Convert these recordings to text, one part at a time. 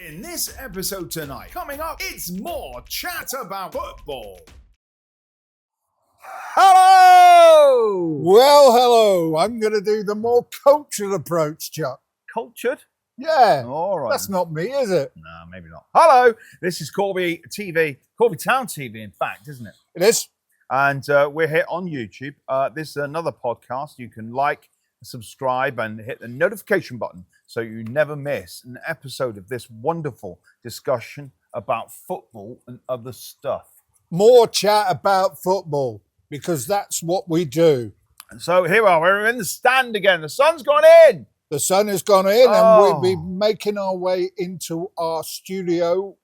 In this episode tonight, coming up, it's more chat about football. Hello! Well, hello. I'm going to do the more cultured approach, Chuck. Cultured? Yeah. All right. That's not me, is it? No, maybe not. Hello, this is Corby TV, Corby Town TV, in fact, isn't it? It is. And we're here on YouTube. This is another podcast. You can like, subscribe, and hit the notification button so you never miss an episode of this wonderful discussion about football and other stuff. More chat about football, because that's what we do. And so here we are. We're in the stand again. The sun's gone in. The sun has gone in and we'll be making our way into our studio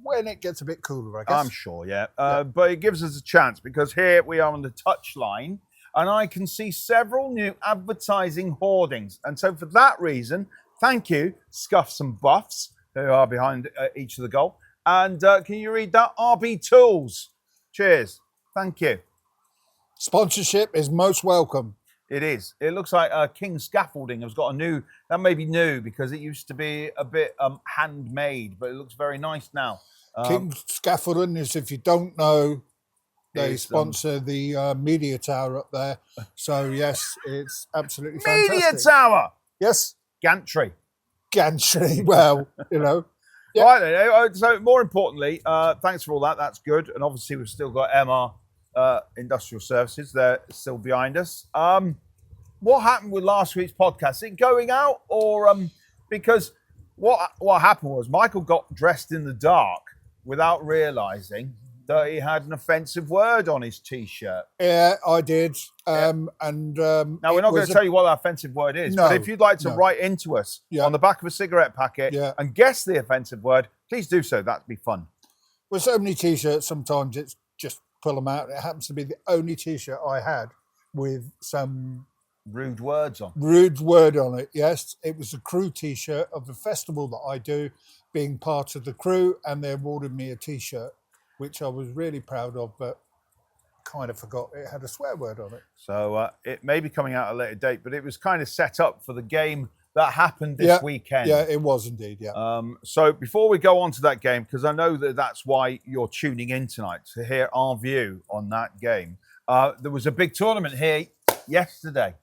when it gets a bit cooler, I guess. I'm sure, yeah. But it gives us a chance because here we are on the touchline and I can see several new advertising hoardings. And so for that reason, thank you, Scuffs and Buffs, who are behind each of the goal. And can you read that? RB Tools. Cheers. Thank you. Sponsorship is most welcome. It is. It looks like King Scaffolding has got a new, that may be new because it used to be a bit handmade, but it looks very nice now. King Scaffolding is, if you don't know, they sponsor the media tower up there. So, yes, it's absolutely fantastic. Media tower! Yes. Gantry. Gantry. Well, you know. Yep. Right then. So, more importantly, thanks for all that. That's good. And obviously, we've still got MR Industrial Services. They're still behind us. What happened with last week's podcast? Is it going out? Or because what happened was Michael got dressed in the dark without realising that he had an offensive word on his T-shirt. Yeah, I did. Now, we're not going to tell you what that offensive word is, but if you'd like to write into us on the back of a cigarette packet and guess the offensive word, please do so. That'd be fun. With so many T-shirts, sometimes it's just pull them out. It happens to be the only T-shirt I had with some rude words on. Rude word on it, yes. It was a crew T-shirt of the festival that I do, being part of the crew, and they awarded me a T-shirt, which I was really proud of, but kind of forgot it had a swear word on it. So it may be coming out at a later date, but it was kind of set up for the game that happened this weekend. Yeah, it was indeed, yeah. So before we go on to that game, because I know that that's why you're tuning in tonight, to hear our view on that game, there was a big tournament here yesterday.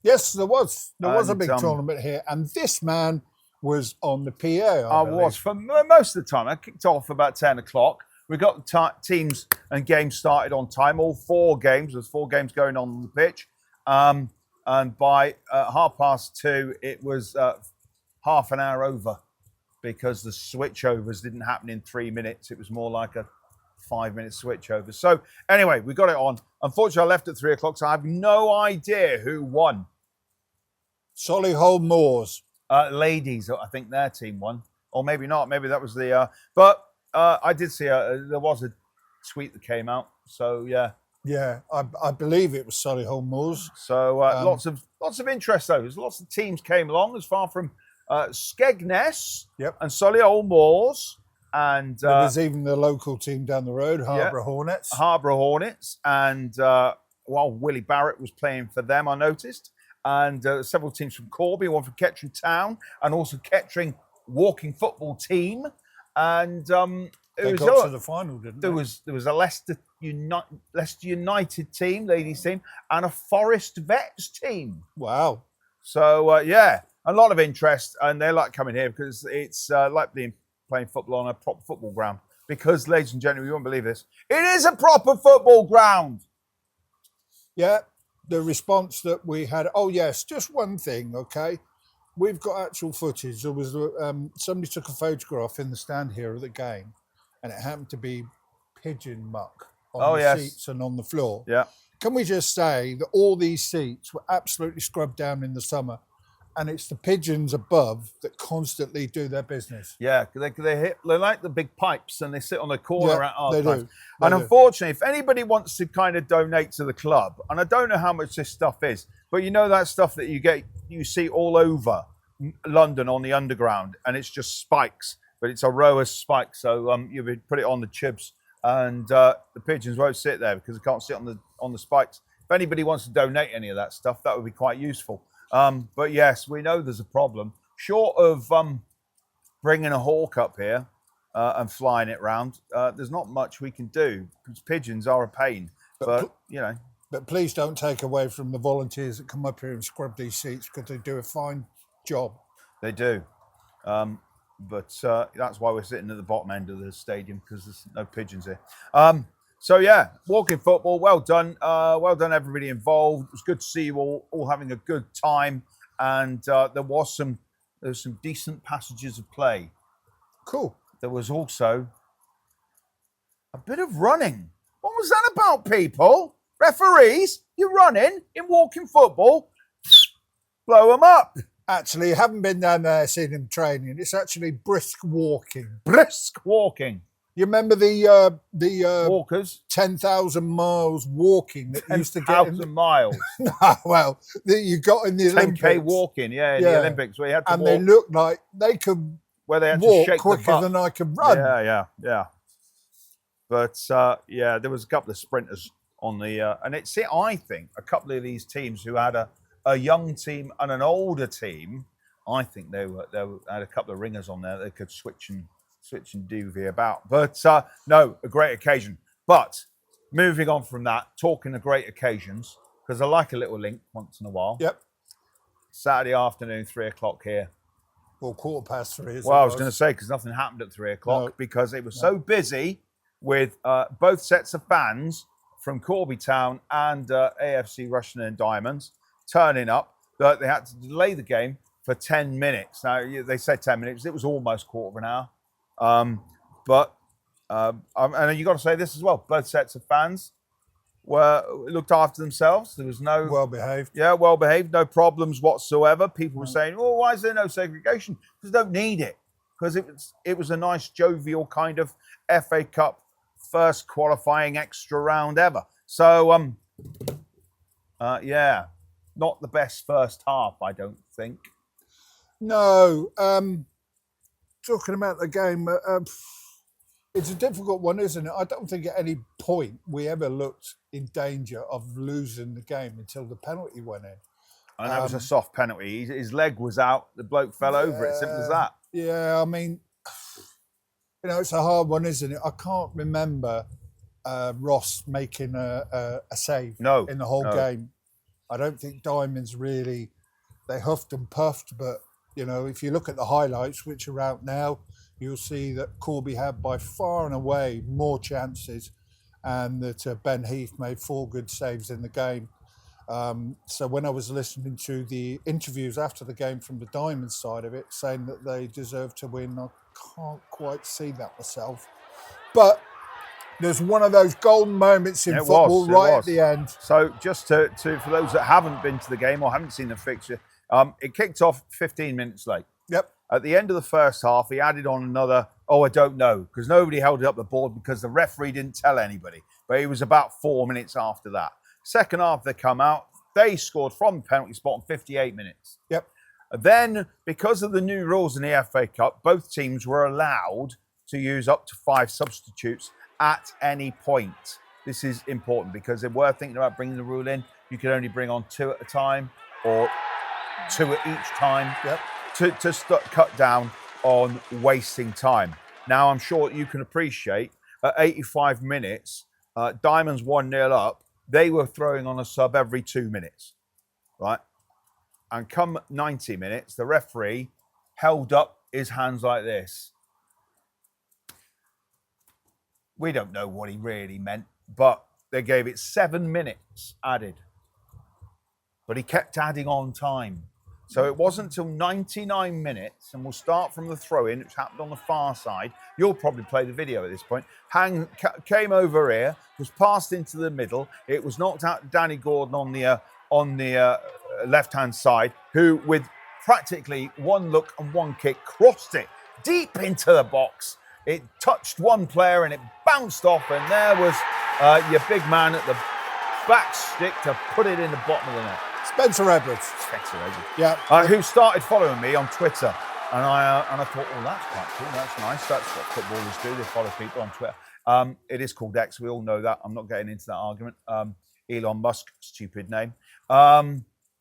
Yes, there was. There was a big tournament here, and this man was on the PA, I was for most of the time. I kicked off about 10 o'clock. We got the teams and games started on time, all 4 games. There's 4 games going on the pitch. And by 2:30, it was half an hour over because the switchovers didn't happen in 3 minutes. It was more like a 5-minute switchover. So anyway, we got it on. Unfortunately, I left at 3 o'clock, so I have no idea who won. Solihull Moors. Ladies, I think their team won. Or maybe not. Maybe that was the... But I did see there was a tweet that came out. So, yeah. Yeah, I believe it was Solihull Moors. So lots of interest, though. There's lots of teams came along as far from Skegness and Solihull Moors. And there was even the local team down the road, Harborough Hornets. Harborough Hornets. And Willie Barrett was playing for them, I noticed. And several teams from Corby, one from Kettering Town, and also Kettering Walking Football Team. And they got to the final, didn't they? There was a Leicester United team, ladies team, and a Forest Vets team. Wow. So, a lot of interest. And they like coming here because it's like playing football on a proper football ground. Because, ladies and gentlemen, you won't believe this, it is a proper football ground. Yeah. The response that we had, just one thing, okay? We've got actual footage. There was somebody took a photograph in the stand here of the game, and it happened to be pigeon muck on the seats and on the floor. Yeah. Can we just say that all these seats were absolutely scrubbed down in the summer, and it's the pigeons above that constantly do their business. Yeah, they like the big pipes, and they sit on the corner at our they times. do. And unfortunately, if anybody wants to kind of donate to the club, and I don't know how much this stuff is, but you know that stuff that you see all over London on the underground, and it's just spikes, but it's a row of spikes. So you would put it on the chibs, and the pigeons won't sit there because they can't sit on the spikes. If anybody wants to donate any of that stuff, that would be quite useful. But yes, we know there's a problem. Short of bringing a hawk up here and flying it round, there's not much we can do because pigeons are a pain. But you know. But please don't take away from the volunteers that come up here and scrub these seats because they do a fine job. They do. But that's why we're sitting at the bottom end of the stadium because there's no pigeons here. So yeah, walking football, well done. Well done, everybody involved. It was good to see you all having a good time. And there was some decent passages of play. Cool. There was also a bit of running. What was that about, people? Referees, you're running in walking football. Blow them up. Actually, I haven't been down there seen him training. It's actually brisk walking. Brisk walking. You remember the walkers 10,000 miles walking that used to get 10,000 miles. No, well, that you got in the 10K Olympics. walking, in the Olympics where you had to and walk. they looked like they could where they had walk to shake quicker the butt. than I could run. Yeah. But there was a couple of sprinters on the and I think a couple of these teams who had a young team and an older team, I think they had a couple of ringers on there they could switch and doovy about. But no, a great occasion. But moving on from that, talking of great occasions, because I like a little link once in a while. Yep. Saturday afternoon, 3:00 here. Well, 3:15. Well, I was going to say, because nothing happened at 3:00 because it was so busy with both sets of fans from Corby Town and AFC Rushden and Diamonds turning up that they had to delay the game for 10 minutes. Now, they said 10 minutes. It was almost quarter of an hour. And you got to say this as well. Both sets of fans looked after themselves. There was no... Well behaved. Yeah, well behaved. No problems whatsoever. People were saying, well, why is there no segregation? Because they don't need it. Because it was a nice, jovial kind of FA Cup first qualifying extra round ever. So, not the best first half, I don't think. No. Talking about the game, it's a difficult one, isn't it? I don't think at any point we ever looked in danger of losing the game until the penalty went in. And that was a soft penalty. His leg was out. The bloke fell over it. Simple as that. Yeah, I mean, it's a hard one, isn't it? I can't remember Ross making a save in the whole game. I don't think Diamonds really, they huffed and puffed, but, if you look at the highlights, which are out now, you'll see that Corby had by far and away more chances and that Ben Heath made 4 good saves in the game. So when I was listening to the interviews after the game from the Diamonds side of it, saying that they deserve to win, I can't quite see that myself. But there's one of those golden moments in football right at the end. So just to for those that haven't been to the game or haven't seen the fixture, it kicked off 15 minutes late. Yep. At the end of the first half, he added on another, I don't know, because nobody held it up the board because the referee didn't tell anybody. But it was about 4 minutes after that. Second half, they come out. They scored from the penalty spot in 58 minutes. Yep. Then, because of the new rules in the FA Cup, both teams were allowed to use up to 5 substitutes at any point. This is important because they were thinking about bringing the rule in. You could only bring on 2 at a time or 2 at each time to cut down on wasting time. Now, I'm sure you can appreciate at 85 minutes, Diamonds 1-0 up, they were throwing on a sub every 2 minutes, right? And come 90 minutes, the referee held up his hands like this. We don't know what he really meant, but they gave it 7 minutes added. But he kept adding on time. So it wasn't until 99 minutes, and we'll start from the throw-in, which happened on the far side. You'll probably play the video at this point. Came over here, was passed into the middle. It was knocked out to Danny Gordon on the left-hand side, who, with practically one look and one kick, crossed it deep into the box. It touched one player and it bounced off, and there was your big man at the back stick to put it in the bottom of the net. Spencer Edwards. Yeah. Who started following me on Twitter. And I thought, that's quite cool. That's nice. That's what footballers do. They follow people on Twitter. It is called X. We all know that. I'm not getting into that argument. Elon Musk, stupid name.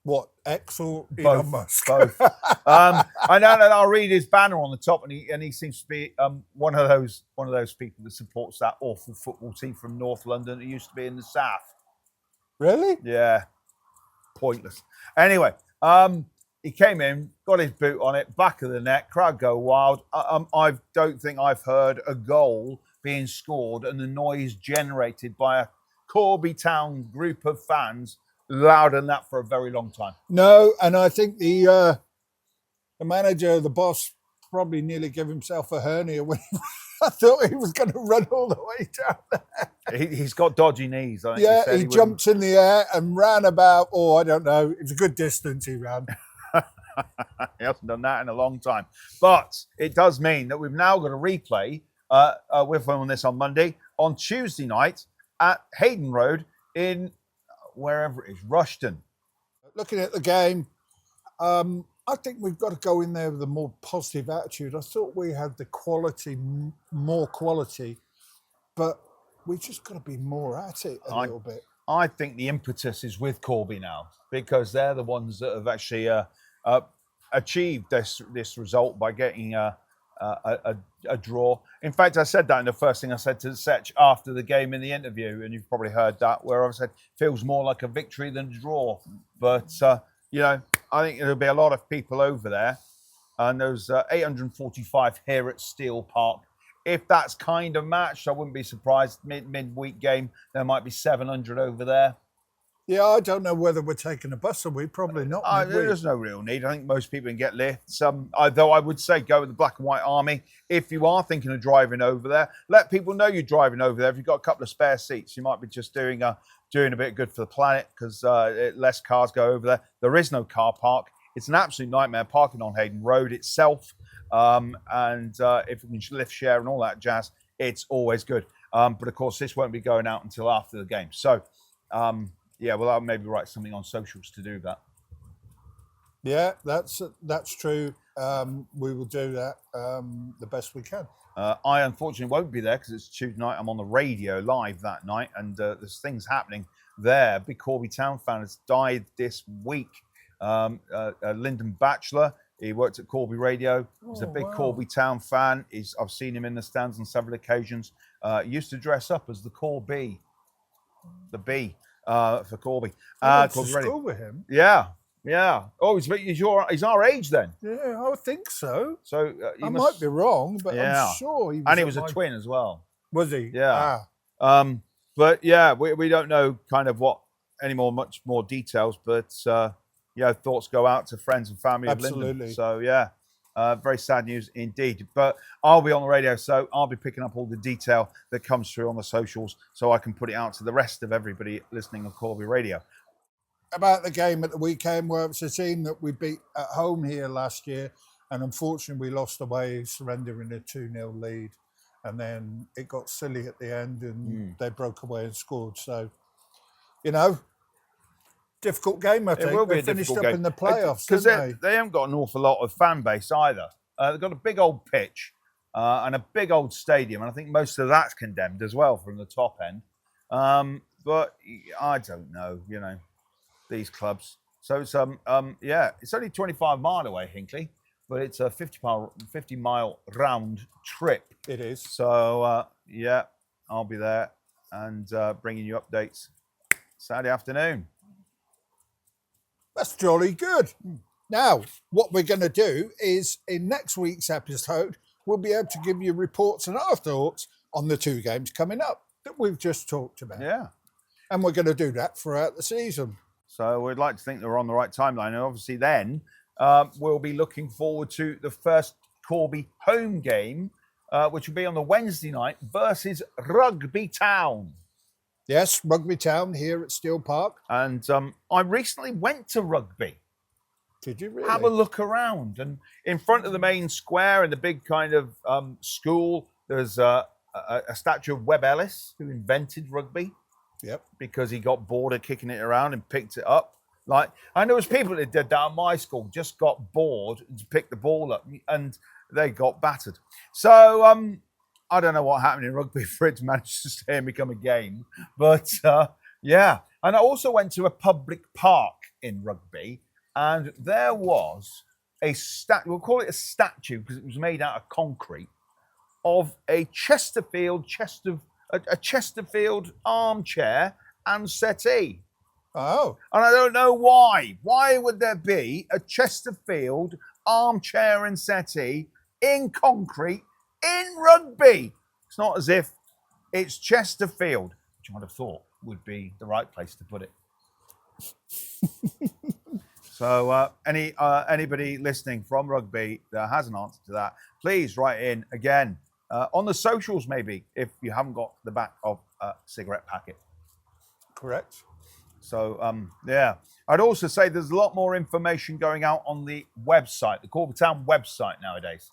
What, X or Both, Elon Musk? both. I know that I'll read his banner on the top, and he seems to be one of those people that supports that awful football team from North London that used to be in the south. Really? Yeah, pointless. Anyway, he came in, got his boot on it, back of the net, crowd go wild. I don't think I've heard a goal being scored and the noise generated by a Corby Town group of fans louder than that for a very long time. No, and I think the manager, the boss, probably nearly gave himself a hernia when I thought he was going to run all the way down there. He's got dodgy knees. I think Yeah, he jumped in the air and ran about, I don't know, it was a good distance he ran. He hasn't done that in a long time. But it does mean that we've now got a replay. We're filming this on Monday, on Tuesday night at Hayden Road in wherever it is, Rushton. Looking at the game, I think we've got to go in there with a more positive attitude. I thought we had the quality, more quality, but we just got to be more at it a little bit. I think the impetus is with Corby now, because they're the ones that have actually achieved this result by getting a draw. In fact, I said that in the first thing I said to Setch after the game in the interview, and you've probably heard that, where I said feels more like a victory than a draw. But I think there'll be a lot of people over there, and there's 845 here at Steel Park. If that's kind of matched, I wouldn't be surprised. Midweek game, there might be 700 over there. Yeah, I don't know whether we're taking a bus or we probably not. There's no real need. I think most people can get lifts. Though I would say go with the Black and White Army. If you are thinking of driving over there, let people know you're driving over there. If you've got a couple of spare seats, you might be just doing a bit of good for the planet, because less cars go over there. There is no car park. It's an absolute nightmare parking on Hayden Road itself. And if we can lift share and all that jazz, it's always good. But of course, this won't be going out until after the game. So, I'll maybe write something on socials to do that. Yeah, that's true. We will do that the best we can. I unfortunately won't be there because it's Tuesday night. I'm on the radio live that night, and there's things happening there. A big Corby Town fan has died this week. Lyndon Batchelor, he worked at Corby Radio. He's a big Corby Town fan. I've seen him in the stands on several occasions. Used to dress up as the Corby, the B for Corby. I went to school with him. Yeah. Oh, he's our age then. Yeah, I would think so. So I might be wrong, but I'm sure he was. And he was a twin as well. Was he? Yeah. But yeah, we don't know kind of much more details, but thoughts go out to friends and family of Lyndon. So very sad news indeed. But I'll be on the radio, so I'll be picking up all the detail that comes through on the socials, so I can put it out to the rest of everybody listening on Corby Radio. About the game at the weekend, where it's a team that we beat at home here last year, and unfortunately we lost away, surrendering a 2-0 lead, and then it got silly at the end, and they broke away and scored. So, difficult game, I think. It will be they a finished difficult up game in the playoffs, because didn't they haven't got an awful lot of fan base either. They've got a big old pitch and a big old stadium, and I think most of that's condemned as well from the top end. But I don't know, these clubs. So it's it's only 25 mile away, Hinckley, but it's a 50 mile round trip. It is. So I'll be there and bringing you updates Saturday afternoon. That's jolly good. Now, what we're going to do is in next week's episode, we'll be able to give you reports and our thoughts on the 2 games coming up that we've just talked about. Yeah. And we're going to do that throughout the season. So we'd like to think that we're on the right timeline. And obviously then we'll be looking forward to the first Corby home game, which will be on the Wednesday night versus Rugby Town. Yes, Rugby Town here at Steel Park. And I recently went to Rugby. Did you really? Have a look around. And in front of the main square in the big kind of school, there's a statue of Webb Ellis, who invented rugby. Yep. Because he got bored of kicking it around and picked it up. And there was people that did that at my school, just got bored to pick the ball up, and they got battered. So I don't know what happened in rugby for it to manage to stay and become a game. But And I also went to a public park in Rugby, and there was a we'll call it a statue because it was made out of concrete, of a Chesterfield armchair and settee. Oh. And I don't know why. Why would there be a Chesterfield armchair and settee in concrete in Rugby? It's not as if it's Chesterfield, which I'd have thought would be the right place to put it. So anybody listening from Rugby that has an answer to that, please write in again on the socials, maybe, if you haven't got the back of a cigarette packet. Correct. So, yeah. I'd also say there's a lot more information going out on the website, the Corby Town website nowadays.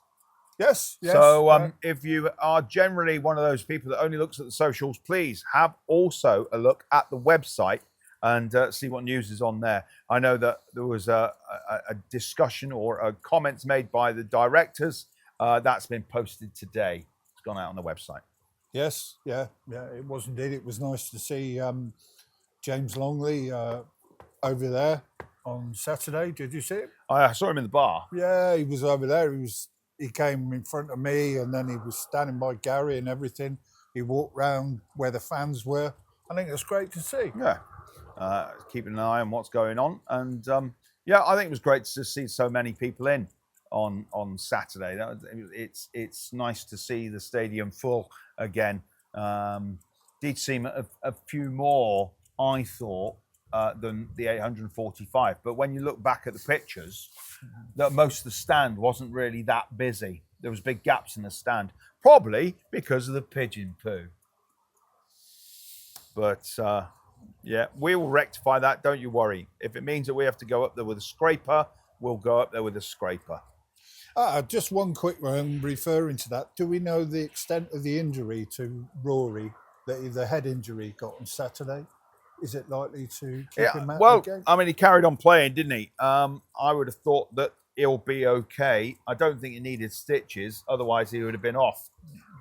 Yes. So if you are generally one of those people that only looks at the socials, please have also a look at the website and see what news is on there. I know that there was a discussion or a comments made by the directors. That's been posted today. It's gone out on the website. Yes. Yeah. It was indeed. It was nice to see James Longley over there on Saturday. Did you see him? I saw him in the bar. Yeah, he was over there. He came in front of me, and then he was standing by Gary and everything. He walked round where the fans were. I think it's great to see. Yeah, keeping an eye on what's going on, and yeah, I think it was great to see so many people in on Saturday. It's nice to see the stadium full again. Did seem a few more, I thought, than the 845. But when you look back at the pictures, that most of the stand wasn't really that busy. There was big gaps in the stand, probably because of the pigeon poo. But yeah, we will rectify that. Don't you worry. If it means that we have to go up there with a scraper, we'll go up there with a scraper. Just one quick one referring to that. Do we know the extent of the injury to Rory, the head injury he got on Saturday? Is it likely to keep him out of the game? I mean, he carried on playing, didn't he? I would have thought that he'll be okay. I don't think he needed stitches. Otherwise, he would have been off.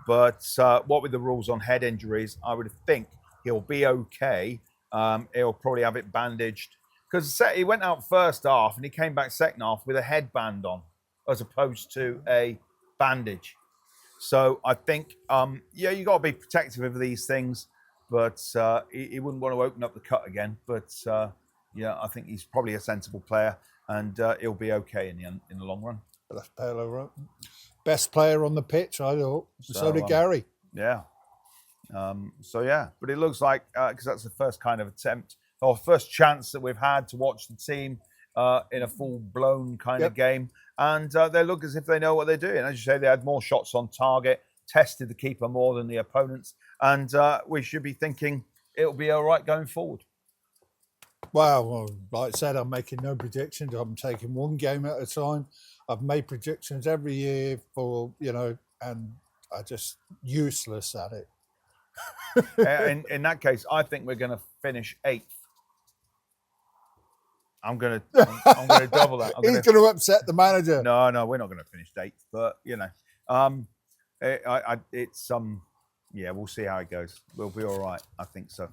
But what with the rules on head injuries, I would think he'll be okay. He'll probably have it bandaged. Because he went out first half and he came back second half with a headband on as opposed to a bandage. So I think, yeah, you got to be protective of these things. But he wouldn't want to open up the cut again. But yeah, I think he's probably a sensible player, and he'll be okay in the long run. Best player on the pitch, I thought. So did Gary. Yeah. So yeah, but it looks like because that's the first kind of attempt or first chance that we've had to watch the team in a full-blown kind of game, and they look as if they know what they're doing. As you say, they had more shots on target, tested the keeper more than the opponents. And we should be thinking it'll be all right going forward. Well, like I said, I'm making no predictions. I'm taking one game at a time. I've made predictions every year and I'm just useless at it. In that case, I think we're going to finish 8th. I'm going to double that. He's going to upset the manager. No, we're not going to finish 8th. But yeah, we'll see how it goes. We'll be all right. I think so.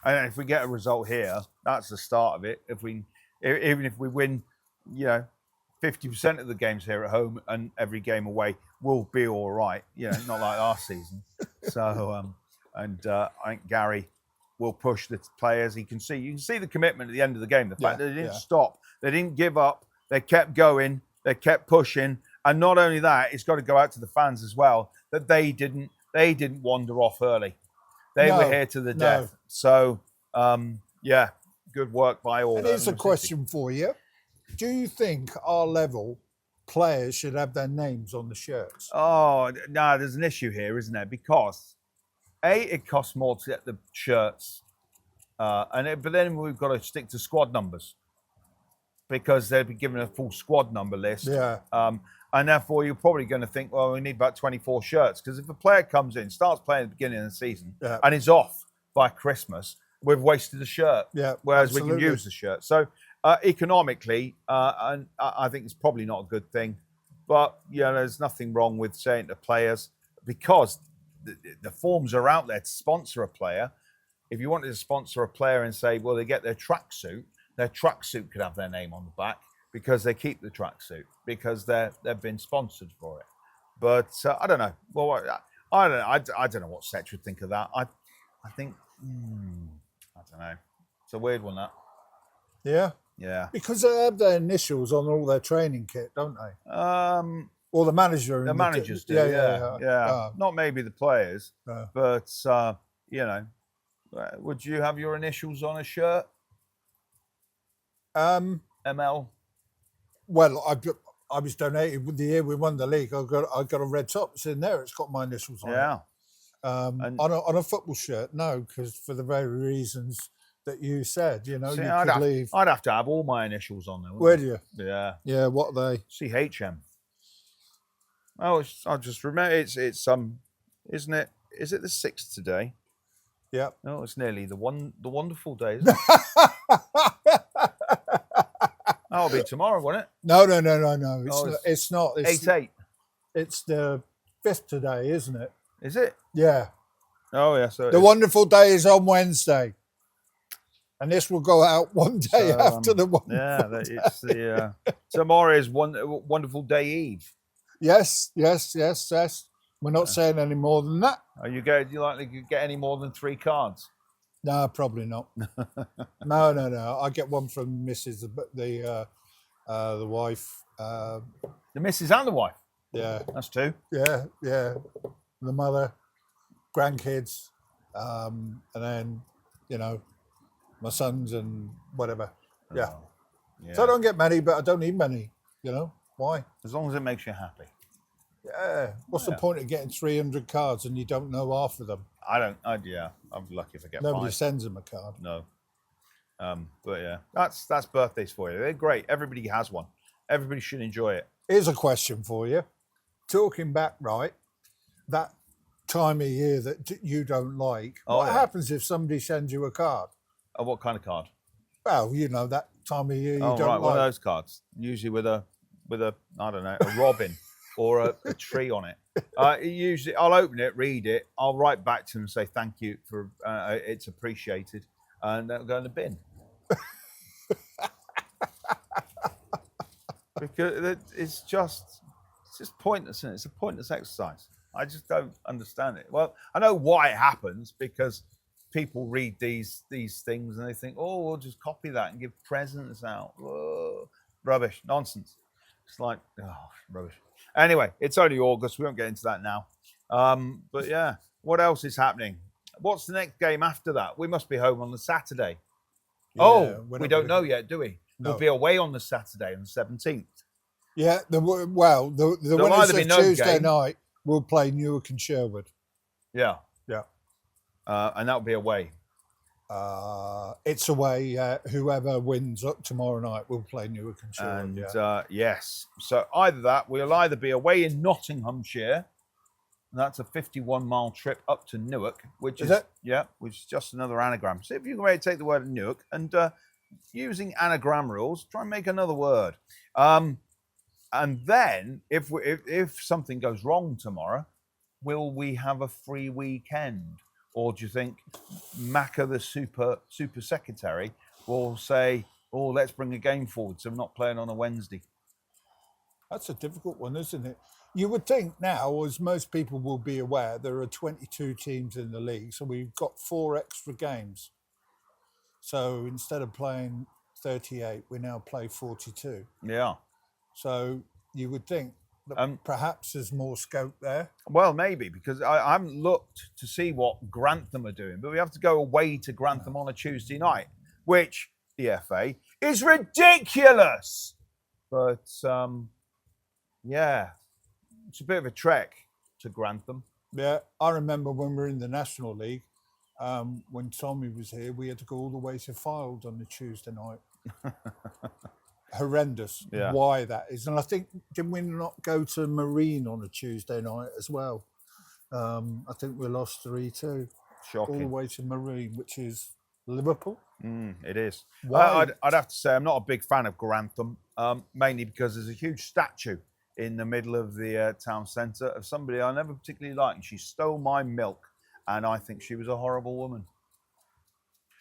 And if we get a result here, that's the start of it. Even if we win, 50% of the games here at home and every game away, we'll be all right. Not like last season. So, I think Gary will push the players. You can see the commitment at the end of the game. The fact that they didn't stop, they didn't give up, they kept going, they kept pushing, and not only that, it's got to go out to the fans as well that they didn't wander off early. They were here to the death. So, yeah, good work by all. And here's a question for you. Do you think our level players should have their names on the shirts? Oh, no, there's an issue here, isn't there? Because, it costs more to get the shirts. But then we've got to stick to squad numbers because they'll be given a full squad number list. Yeah. And therefore, you're probably going to think, well, we need about 24 shirts. Because if a player comes in, starts playing at the beginning of the season, and is off by Christmas, we've wasted a shirt. Yeah, whereas we can use the shirt. So economically, and I think it's probably not a good thing. But, there's nothing wrong with saying to players, because the forms are out there to sponsor a player. If you wanted to sponsor a player and say, well, they get their tracksuit, their tracksuit could have their name on the back because they keep the tracksuit because they've been sponsored for it. But I don't know. Well, I don't know. I don't know what Setch would think of that. I think I don't know. It's a weird one, that. Yeah. Yeah. Because they have their initials on all their training kit, don't they? Or the manager. The managers do. Yeah. Not maybe the players, but you know, would you have your initials on a shirt? ML. Well, I was donated with the year we won the league. I got a red top. It's in there. It's got my initials on it. Yeah. On a football shirt, no, because for the very reasons that you said, you know, See, you I'd could leave. I'd have to have all my initials on there. Where do you? Yeah. Yeah, what are they? CHM. Oh, I just remember it's isn't it? Is it the 6th today? Yeah. No, it's nearly the wonderful day, isn't it? That'll be tomorrow, won't it? No. It's not. 8/8. It's the 5th today, isn't it? Is it? Yeah. Oh yeah. So the wonderful day is on Wednesday, and this will go out one day after the one. Yeah, it's the tomorrow is wonderful day Eve. Yes. We're not saying any more than that. Are you likely to get any more than 3 cards? No, probably not. No. I get one from Mrs. the wife. The missus and the wife. Yeah. That's 2. Yeah. The mother, grandkids, and then, you know, my sons and whatever. Yeah. So I don't get many, but I don't need many. You know why? As long as it makes you happy. Yeah. What's the point of getting 300 cards and you don't know half of them? I'm lucky if I get Nobody 5. sends them a card. No. But yeah, that's birthdays for you. They're great. Everybody has one. Everybody should enjoy it. Here's a question for you. Talking back, right? That time of year that you don't like. What happens if somebody sends you a card? Oh, what kind of card? Well, you know, that time of year you don't like. One of those cards. Usually with a I don't know, a robin or a tree on it. Usually I'll open it, read it, I'll write back to them and say thank you for it's appreciated, and that'll go in the bin. Because it's just pointless, isn't it? It's a pointless exercise. I just don't understand it. Well, I know why it happens, because people read these things and they think, oh, we'll just copy that and give presents out. Whoa. Rubbish, nonsense. It's like, rubbish. Anyway, it's only August. We won't get into that now. But yeah, what else is happening? What's the next game after that? We must be home on the Saturday. Yeah, we don't know yet, do we? No. We'll be away on the Saturday on the 17th. Yeah, the winners of Tuesday night will play Newark and Sherwood. Yeah. And that'll be away. It's away. Whoever wins up tomorrow night will play Newark and Sherwood. And yes, so we'll either be away in Nottinghamshire, and that's a 51-mile trip up to Newark, which is just another anagram. So if you can take the word Newark and using anagram rules, try and make another word. And then if something goes wrong tomorrow, will we have a free weekend? Or do you think Macca, the super secretary, will say, oh, let's bring a game forward, so we're not playing on a Wednesday? That's a difficult one, isn't it? You would think now, as most people will be aware, there are 22 teams in the league, so we've got 4 extra games. So instead of playing 38, we now play 42. Yeah. So you would think that perhaps there's more scope there. Well, maybe, because I haven't looked to see what Grantham are doing, but we have to go away to Grantham on a Tuesday night, which the FA is ridiculous. But yeah, it's a bit of a trek to Grantham. Yeah, I remember when we were in the National League, when Tommy was here, we had to go all the way to Fylde on the Tuesday night. Horrendous. Yeah. Why that is. And I think, did we not go to Marine on a Tuesday night as well? I think we lost 3-2. Shocking. All the way to Marine, which is Liverpool. It is. I'd have to say I'm not a big fan of Grantham, mainly because there's a huge statue in the middle of the town centre of somebody I never particularly liked. She stole my milk, and I think she was a horrible woman.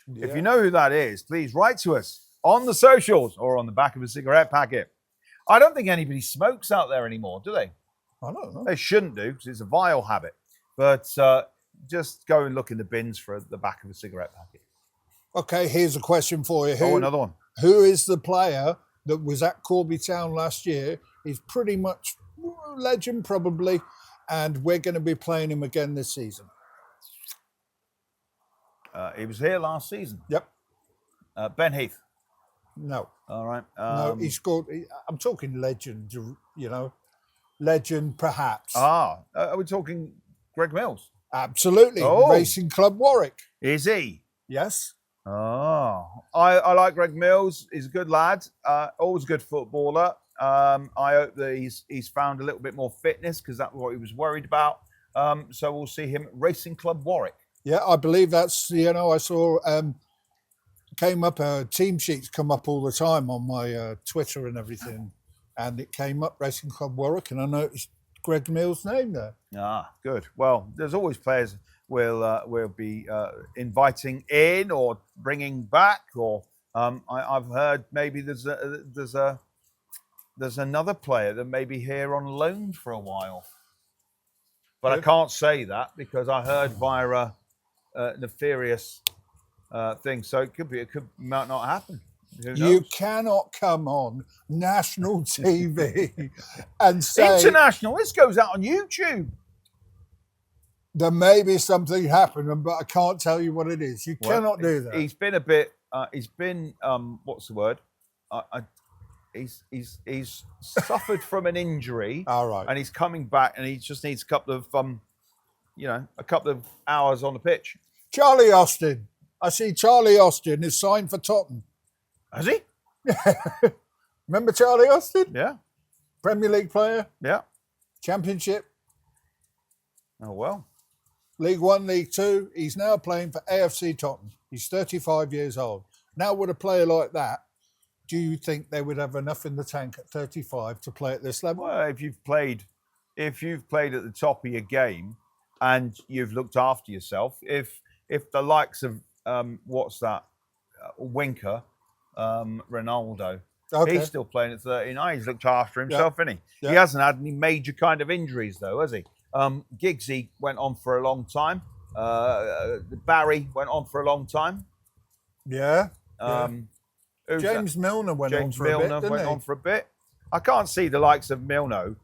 Yeah. If you know who that is, please write to us. on the socials or on the back of a cigarette packet. I don't think anybody smokes out there anymore, do they? I don't know. They shouldn't do because it's a vile habit. But just go and look in the bins for the back of a cigarette packet. Okay, here's a question for you. Another one. Who is the player that was at Corby Town last year? He's pretty much legend, probably, and we're going to be playing him again this season. He was here last season. Yep. Ben Heath. No. All right. No, he scored. I'm talking legend, legend perhaps. Are we talking Greg Mills? Absolutely. Oh. Racing Club Warwick. Is he? Yes. Oh, I like Greg Mills. He's a good lad. Always a good footballer. I hope that he's found a little bit more fitness because that's what he was worried about. So we'll see him at Racing Club Warwick. Yeah, I believe that's, I saw came up, team sheets come up all the time on my Twitter and everything. And it came up Racing Club Warwick and I noticed Greg Mills' name there. Ah, good. Well, there's always players we'll be inviting in or bringing back, or I've heard maybe there's another player that may be here on loan for a while, but I can't say that because I heard via a nefarious thing, so it might not happen. You cannot come on national TV and say international. This goes out on YouTube. There may be something happening, but I can't tell you what it is. You cannot do that. He's been a bit. He's been. What's the word? He's suffered from an injury. All right. And he's coming back, and he just needs a couple of hours on the pitch. Charlie Austin. I see Charlie Austin is signed for Tottenham. Has he? Remember Charlie Austin? Yeah. Premier League player. Yeah. Championship. Oh well. League One, League Two. He's now playing for AFC Tottenham. He's 35 years old. Now, with a player like that, do you think they would have enough in the tank at 35 to play at this level? Well, if you've played at the top of your game and you've looked after yourself, if the likes of Winker, Ronaldo, Okay. he's still playing at 39. He's looked after himself, isn't he? Yeah. He hasn't had any major kind of injuries though, has he? Giggsy went on for a long time. Barry went on for a long time. Yeah. James Milner went on for a bit, didn't he? on for a bit. I can't see the likes of Milner,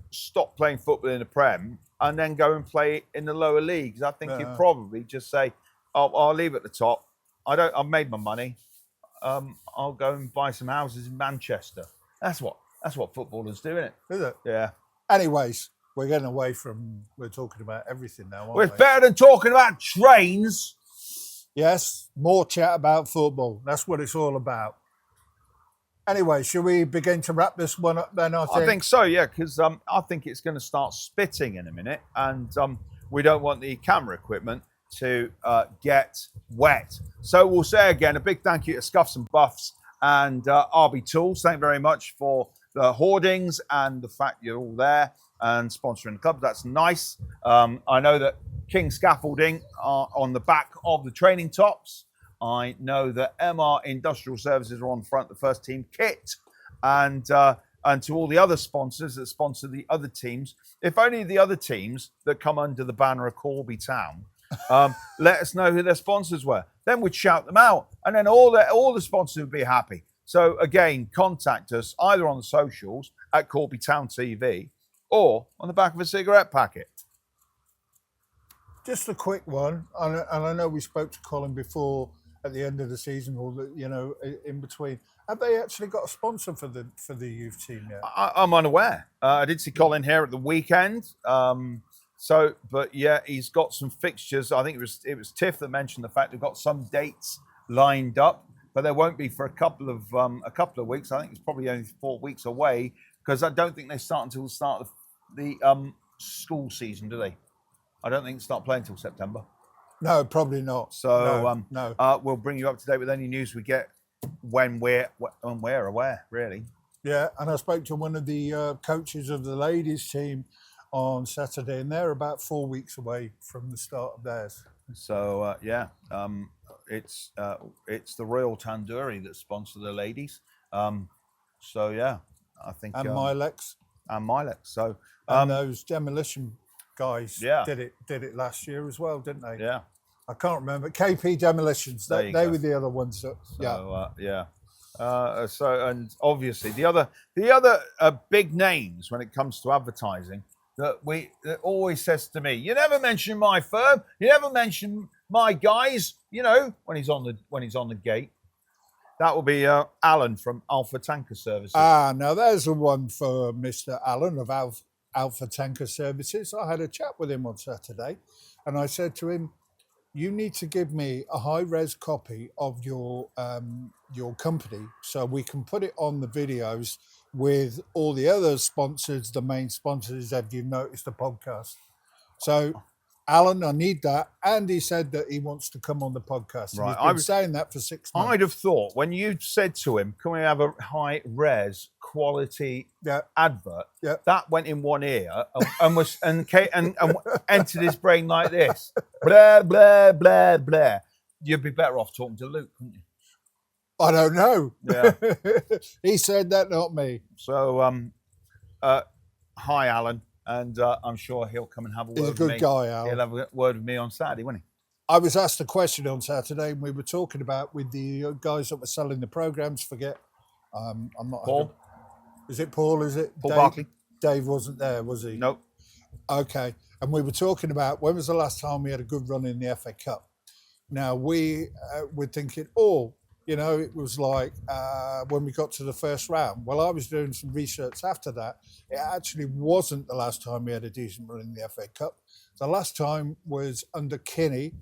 stop playing football in the Prem and then go and play in the lower leagues. I think he'd probably just say, I'll leave at the top. I've made my money. I'll go and buy some houses in Manchester. That's what footballers do, isn't it? Is it? Yeah. Anyways, we're getting away from, we're talking about everything now, aren't Well, it's we? better than talking about trains. Yes, more chat about football. That's what it's all about. Anyway, should we begin to wrap this one up then, I think? So, yeah, because I think it's going to start spitting in a minute, and we don't want the camera equipment to get wet. So we'll say again, a big thank you to Scuffs and Buffs and RB Tools. Thank you very much for the hoardings and the fact you're all there and sponsoring the club. That's nice. I know that King Scaffolding are on the back of the training tops. I know that MR Industrial Services are on front, the first team kit, and to all the other sponsors that sponsor the other teams. If only the other teams that come under the banner of Corby Town let us know who their sponsors were. Then we'd shout them out, and then all the sponsors would be happy. So again, contact us either on the socials at Corby Town TV or on the back of a cigarette packet. Just a quick one, and I know we spoke to Colin before at the end of the season, or in between. Have they actually got a sponsor for the youth team yet? I'm unaware. I did see Colin here at the weekend. But yeah, he's got some fixtures. I think it was Tiff that mentioned the fact they've got some dates lined up, but there won't be for a couple of weeks. I think it's probably only 4 weeks away because I don't think they start until the start of the school season, do they? I don't think they start playing until September. No, probably not. So no. We'll bring you up to date with any news we get when we're aware, really. Yeah, and I spoke to one of the coaches of the ladies' team on Saturday, and they're about 4 weeks away from the start of theirs. So it's the Royal Tandoori that sponsor the ladies. So yeah, I think And Milex. And Milex. So and those demolition guys Yeah. did it last year as well, didn't they? yeah. I can't remember. KP Demolitions. There They you go. were the other ones that. So and obviously the other big names when it comes to advertising that always says to me, you never mention my firm, you never mention my guys. You know, when he's on the gate, that will be Alan from Alpha Tanker Services. Now there's the one for Mr. Allen of Alpha Tanker Services. I had a chat with him on Saturday, and I said to him, you need to give me a high-res copy of your company so we can put it on the videos with all the other sponsors, the main sponsors, if you've noticed the podcast. So, Alan, I need that. And he said that he wants to come on the podcast. Right. He's been saying that for 6 months. I'd have thought when you said to him, can we have a high-res quality advert? Yeah. That went in one ear and entered his brain like this. Blah, blah, blah, blah. You'd be better off talking to Luke, wouldn't you? I don't know. Yeah. He said that, not me. So, hi, Alan. And I'm sure he'll come and have a word with me. He's a good guy, Alan. He'll have a word with me on Saturday, won't he? I was asked a question on Saturday, and we were talking about with the guys that were selling the programs. Forget, I'm not. Paul? Is it Paul? Is it Paul Dave? Barkley? Dave wasn't there, was he? Nope. Okay. And we were talking about when was the last time we had a good run in the FA Cup. Now we were thinking, it was like when we got to the first round. Well, I was doing some research after that. It actually wasn't the last time we had a decent run in the FA Cup. The last time was under Kinney,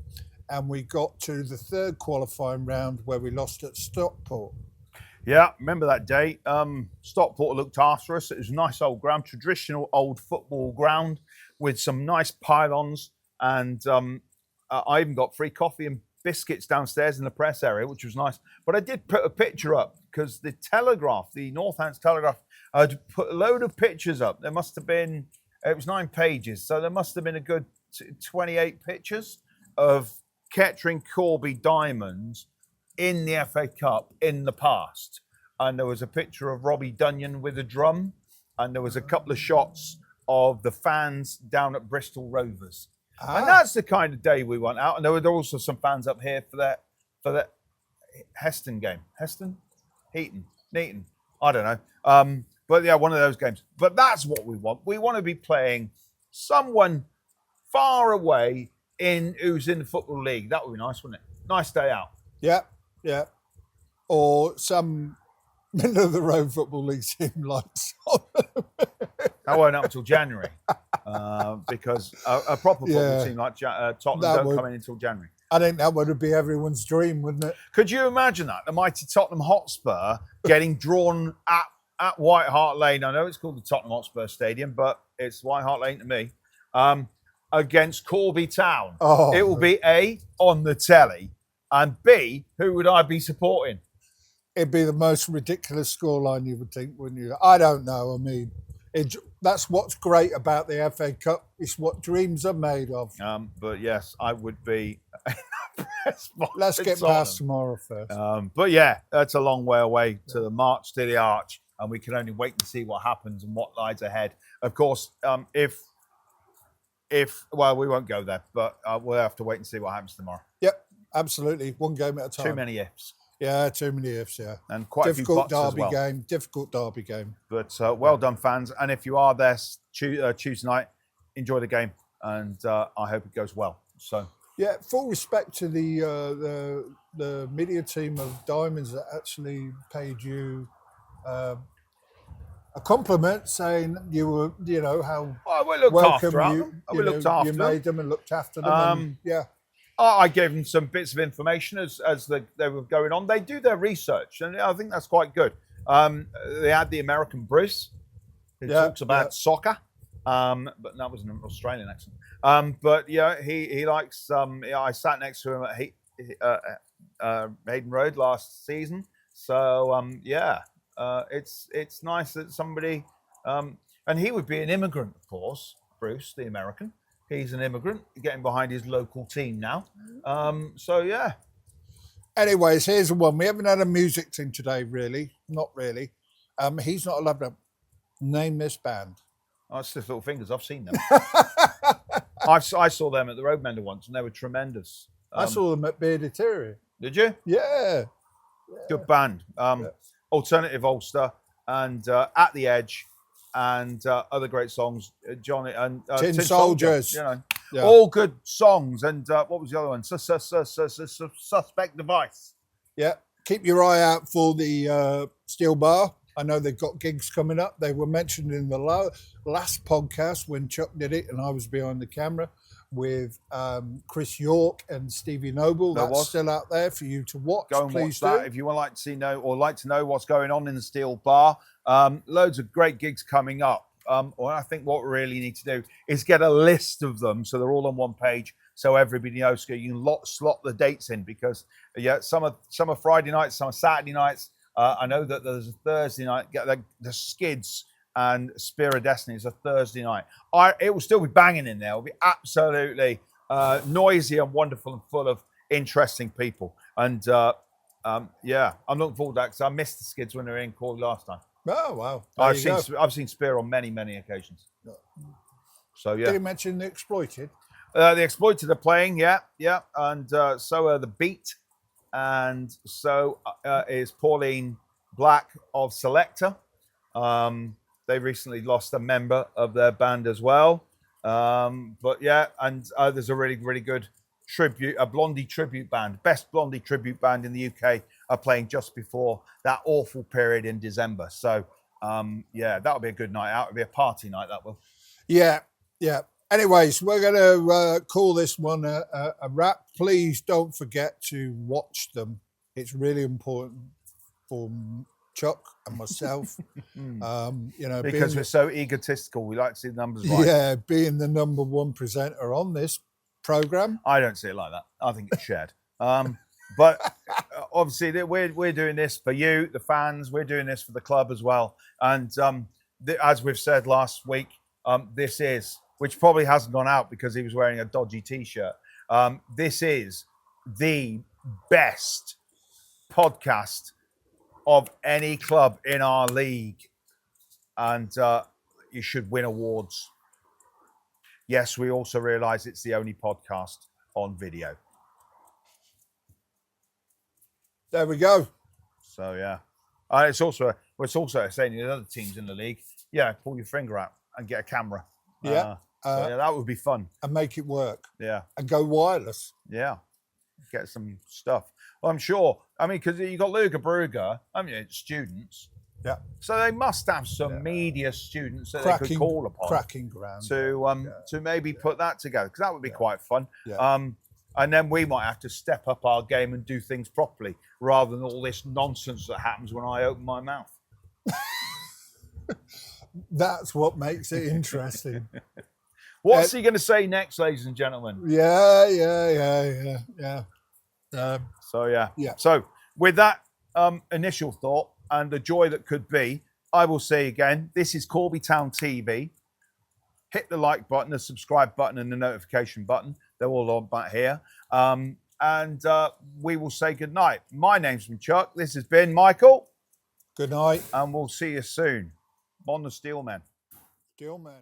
and we got to the third qualifying round where we lost at Stockport. Yeah, remember that day. Stockport looked after us. It was a nice old ground, traditional old football ground with some nice pylons. And I even got free coffee and biscuits downstairs in the press area, which was nice. But I did put a picture up because the Telegraph, the Northampton Telegraph, I'd put a load of pictures up. There must have been, it was 9 pages, so there must have been a good 28 pictures of Kettering Corby Diamonds in the FA Cup in the past. And there was a picture of Robbie Dunyan with a drum, and there was a couple of shots of the fans down at Bristol Rovers. And that's the kind of day we went out. And there were also some fans up here for that Heston game. Heston? Neaton. I don't know. But yeah, one of those games. But that's what we want. We want to be playing someone far away who's in the Football League. That would be nice, wouldn't it? Nice day out. Yeah. Or some middle of the road Football League team like That won't happen until January. Because a proper football team like Tottenham don't come in until January. I think that would be everyone's dream, wouldn't it? Could you imagine that? The mighty Tottenham Hotspur getting drawn at White Hart Lane. I know it's called the Tottenham Hotspur Stadium, but it's White Hart Lane to me. Against Corby Town. Oh, it will be A, on the telly, and B, who would I be supporting? It'd be the most ridiculous scoreline you would think, wouldn't you? I don't know. I mean, that's what's great about the FA Cup. It's what dreams are made of. But yes, I would be. Let's get past tomorrow first. But yeah, that's a long way away to the march to the arch, and we can only wait to see what happens and what lies ahead. Of course, well, we won't go there, but we'll have to wait and see what happens tomorrow. Yep, absolutely. One game at a time. Too many ifs. Yeah, too many ifs, yeah. And quite a few buts as well. Difficult derby game. But well done, fans. And if you are there Tuesday night, enjoy the game. And I hope it goes well. So yeah, full respect to the media team of Diamonds that actually paid you a compliment, saying you were, how welcome you made them and looked after them. I gave them some bits of information as they were going on. They do their research, and I think that's quite good. They had the American Bruce, who talks about soccer, but that was an Australian accent. But yeah, he likes. I sat next to him at Hayden Road last season, so it's nice that somebody, and he would be an immigrant, of course, Bruce, the American. He's an immigrant, getting behind his local team now. So yeah. Anyways, here's the one. We haven't had a music thing today, really. Not really. He's not allowed to name this band. Oh, it's Stiff Little Fingers. I've seen them. I saw them at the Roadmender once, and they were tremendous. I saw them at Bearded Terrier. Did you? Yeah. Good band. Alternative Ulster and At the Edge and other great songs. Johnny and Tin Soldiers. You know, all good songs. And what was the other one? Suspect Device. Yeah. Keep your eye out for the Steel Bar. I know they've got gigs coming up. They were mentioned in the last podcast when Chuck did it and I was behind the camera with Chris York and Stevie Noble. That's still out there for you to watch. Go and Please watch that do. if you would like to know what's going on in the Steel Bar. Loads of great gigs coming up. Or I think what we really need to do is get a list of them so they're all on one page so everybody knows. So you can slot the dates in because some are Friday nights, some are Saturday nights. I know that there's a Thursday night. The Skids and Spear of Destiny is a Thursday night. It will still be banging in there. It will be absolutely noisy and wonderful and full of interesting people. And I'm looking forward to that because I missed the Skids when they were in Corby last time. Oh, wow. I've seen Spear on many, many occasions. So, yeah. Did you mention The Exploited? The Exploited are playing, yeah. And so are The Beat. And so is Pauline Black of Selector. They recently lost a member of their band as well. But yeah, and there's a really, really good a Blondie tribute band. Best Blondie tribute band in the UK are playing just before that awful period in December. So that'll be a good night out. It'll be a party night, that will. Yeah. Anyways, we're going to call this one a wrap. Please don't forget to watch them. It's really important for Chuck and myself. Because we're so egotistical, we like to see the numbers right. Yeah, being the number one presenter on this program. I don't see it like that. I think it's shared. But obviously, we're doing this for you, the fans. We're doing this for the club as well. And as we've said last week, this is, which probably hasn't gone out because he was wearing a dodgy T-shirt. This is the best podcast of any club in our league. And you should win awards. Yes, we also realise it's the only podcast on video. There we go. So, yeah. It's also saying to the other teams in the league, pull your finger out and get a camera. That would be fun. And make it work. Yeah. And go wireless. Yeah. Get some stuff. Well, I'm sure. I mean, because you got Luga Brugger, it's students. Yeah. So they must have some media students that they could call upon. Cracking ground. To maybe put that together, because that would be quite fun. Yeah. And then we might have to step up our game and do things properly rather than all this nonsense that happens when I open my mouth. That's what makes it interesting. What's he going to say next, ladies and gentlemen? Yeah. So with that initial thought and the joy that could be, I will say again, this is Corby Town TV. Hit the like button, the subscribe button, and the notification button. They're all on back here. And we will say good night. My name's been Chuck. This has been Michael. Good night. And we'll see you soon. On the Steelmen. Steelmen.